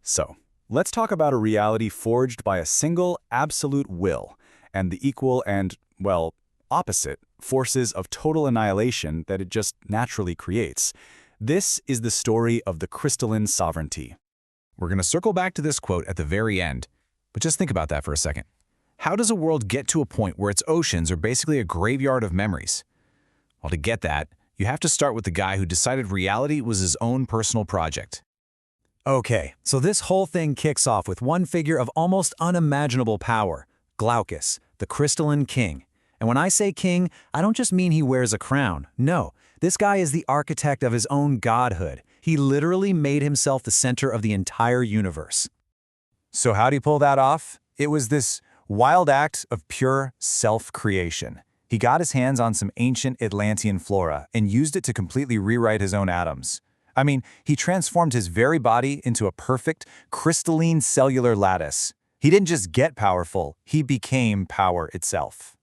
So, let's talk about a reality forged by a single, absolute will, and the equal and, well, opposite forces of total annihilation that it just naturally creates. This is the story of the crystalline sovereignty. We're going to circle back to this quote at the very end, but just think about that for a second. How does a world get to a point where its oceans are basically a graveyard of memories? Well, to get that, you have to start with the guy who decided reality was his own personal project. Okay, so this whole thing kicks off with one figure of almost unimaginable power, Glaucus, the Crystalline King. And when I say king, I don't just mean he wears a crown. No, this guy is the architect of his own godhood. He literally made himself the center of the entire universe. So how'd he pull that off? It was this wild act of pure self-creation. He got his hands on some ancient Atlantean flora and used it to completely rewrite his own atoms. I mean, he transformed his very body into a perfect, crystalline cellular lattice. He didn't just get powerful, he became power itself.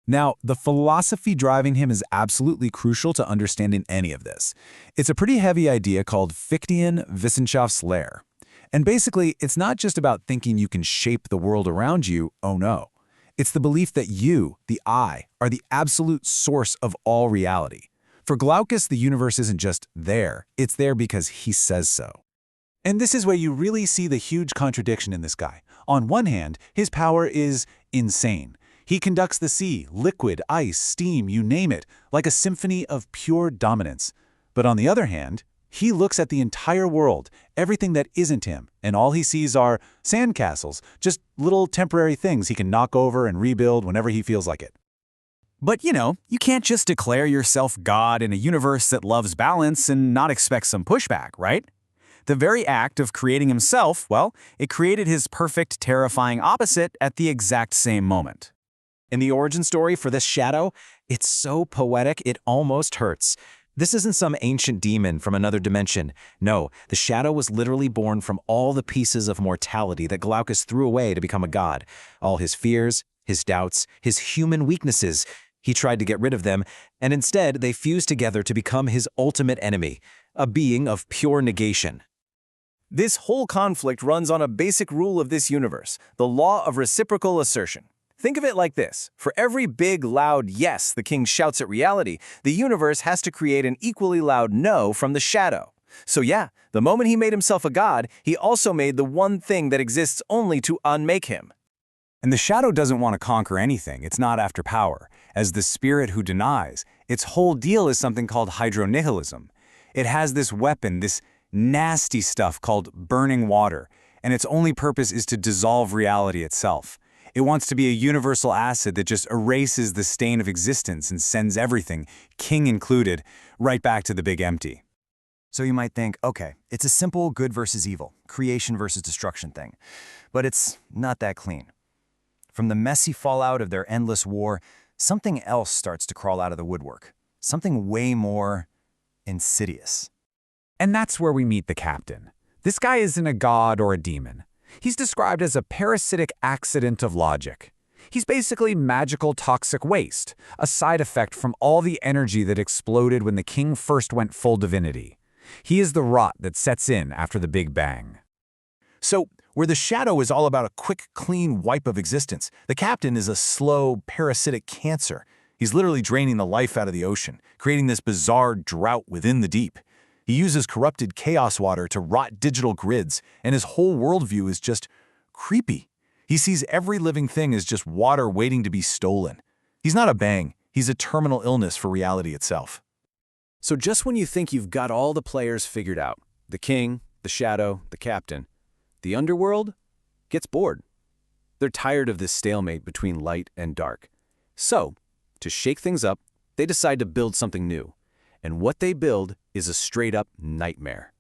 Now, the philosophy driving him is absolutely crucial to understanding any of this. It's a pretty heavy idea called Fichtean Wissenschaftslehre. And basically, it's not just about thinking you can shape the world around you, oh no. It's the belief that you, the I, are the absolute source of all reality. For Glaucus, the universe isn't just there, it's there because he says so. And this is where you really see the huge contradiction in this guy. On one hand, his power is insane. He conducts the sea, liquid, ice, steam, you name it, like a symphony of pure dominance. But on the other hand, he looks at the entire world, everything that isn't him, and all he sees are sandcastles, just little temporary things he can knock over and rebuild whenever he feels like it. But you can't just declare yourself God in a universe that loves balance and not expect some pushback, right? The very act of creating himself, well, it created his perfect, terrifying opposite at the exact same moment. In the origin story for this shadow, it's so poetic it almost hurts. This isn't some ancient demon from another dimension. No, the shadow was literally born from all the pieces of mortality that Glaucus threw away to become a god. All his fears, his doubts, his human weaknesses. He tried to get rid of them, and instead they fused together to become his ultimate enemy, a being of pure negation. This whole conflict runs on a basic rule of this universe, the law of reciprocal assertion. Think of it like this. For every big, loud yes the king shouts at reality, the universe has to create an equally loud no from the shadow. So yeah, the moment he made himself a god, he also made the one thing that exists only to unmake him. And the shadow doesn't want to conquer anything, it's not after power. As the spirit who denies, its whole deal is something called hydronihilism. It has this weapon, this nasty stuff called burning water, and its only purpose is to dissolve reality itself. It wants to be a universal acid that just erases the stain of existence and sends everything, king included, right back to the big empty. So you might think, okay, it's a simple good versus evil, creation versus destruction thing. But it's not that clean. From the messy fallout of their endless war, something else starts to crawl out of the woodwork. Something way more insidious. And that's where we meet the captain. This guy isn't a god or a demon. He's described as a parasitic accident of logic. He's basically magical toxic waste, a side effect from all the energy that exploded when the king first went full divinity. He is the rot that sets in after the Big Bang. So, where the shadow is all about a quick, clean wipe of existence, the captain is a slow, parasitic cancer. He's literally draining the life out of the ocean, creating this bizarre drought within the deep. He uses corrupted chaos water to rot digital grids, and his whole worldview is just creepy. He sees every living thing as just water waiting to be stolen. He's not a bang, he's a terminal illness for reality itself. So just when you think you've got all the players figured out, the king, the shadow, the captain, the underworld gets bored. They're tired of this stalemate between light and dark. So, to shake things up, they decide to build something new. And what they build is a straight-up nightmare.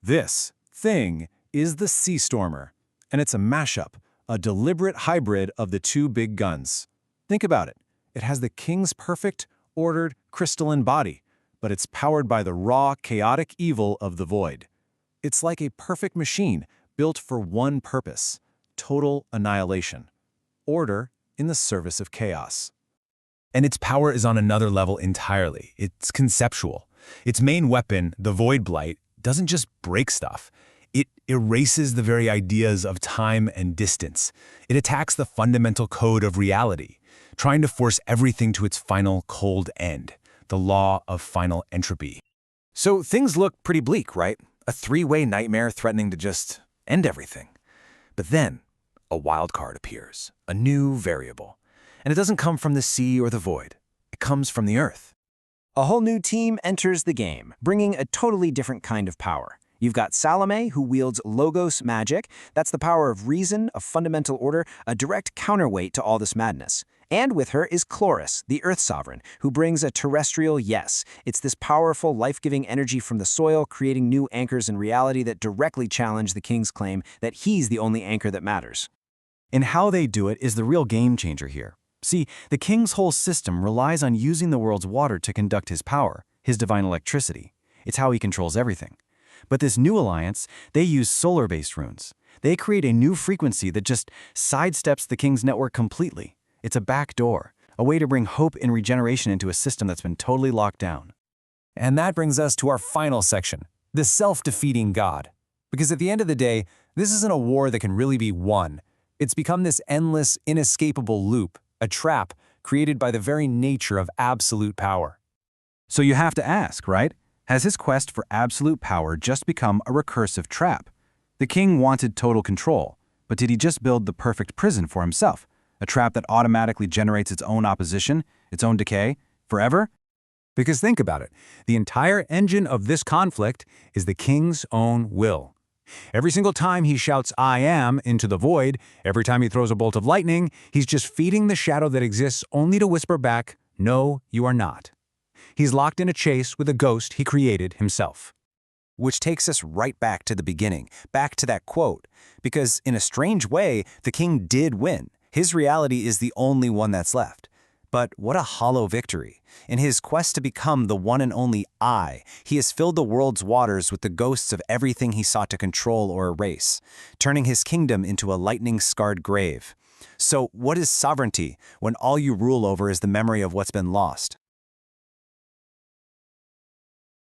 This thing is the Sea Stormer, and it's a mashup, a deliberate hybrid of the two big guns. Think about it. It has the king's perfect, ordered, crystalline body, but it's powered by the raw, chaotic evil of the void. It's like a perfect machine built for one purpose: total annihilation. Order in the service of chaos. And its power is on another level entirely. It's conceptual. Its main weapon, the Void Blight, doesn't just break stuff. It erases the very ideas of time and distance. It attacks the fundamental code of reality, trying to force everything to its final cold end, the law of final entropy. So things look pretty bleak, right? A three-way nightmare threatening to just end everything. But then, a wild card appears, a new variable. And it doesn't come from the sea or the void. It comes from the earth. A whole new team enters the game, bringing a totally different kind of power. You've got Salome, who wields Logos magic. That's the power of reason, of fundamental order, a direct counterweight to all this madness. And with her is Chloris, the Earth Sovereign, who brings a terrestrial yes. It's this powerful, life-giving energy from the soil, creating new anchors in reality that directly challenge the king's claim that he's the only anchor that matters. And how they do it is the real game changer here. See, the king's whole system relies on using the world's water to conduct his power, his divine electricity. It's how he controls everything. But this new alliance, they use solar-based runes. They create a new frequency that just sidesteps the king's network completely. It's a backdoor, a way to bring hope and regeneration into a system that's been totally locked down. And that brings us to our final section, the self-defeating God. Because at the end of the day, this isn't a war that can really be won. It's become this endless, inescapable loop, a trap created by the very nature of absolute power. So you have to ask, right? Has his quest for absolute power just become a recursive trap? The king wanted total control, but did he just build the perfect prison for himself? A trap that automatically generates its own opposition, its own decay, forever? Because think about it, the entire engine of this conflict is the king's own will. Every single time he shouts, "I am," into the void, every time he throws a bolt of lightning, he's just feeding the shadow that exists only to whisper back, "No, you are not." He's locked in a chase with a ghost he created himself. Which takes us right back to the beginning, back to that quote. Because in a strange way, the king did win. His reality is the only one that's left. But what a hollow victory. In his quest to become the one and only I, he has filled the world's waters with the ghosts of everything he sought to control or erase, turning his kingdom into a lightning-scarred grave. So what is sovereignty when all you rule over is the memory of what's been lost?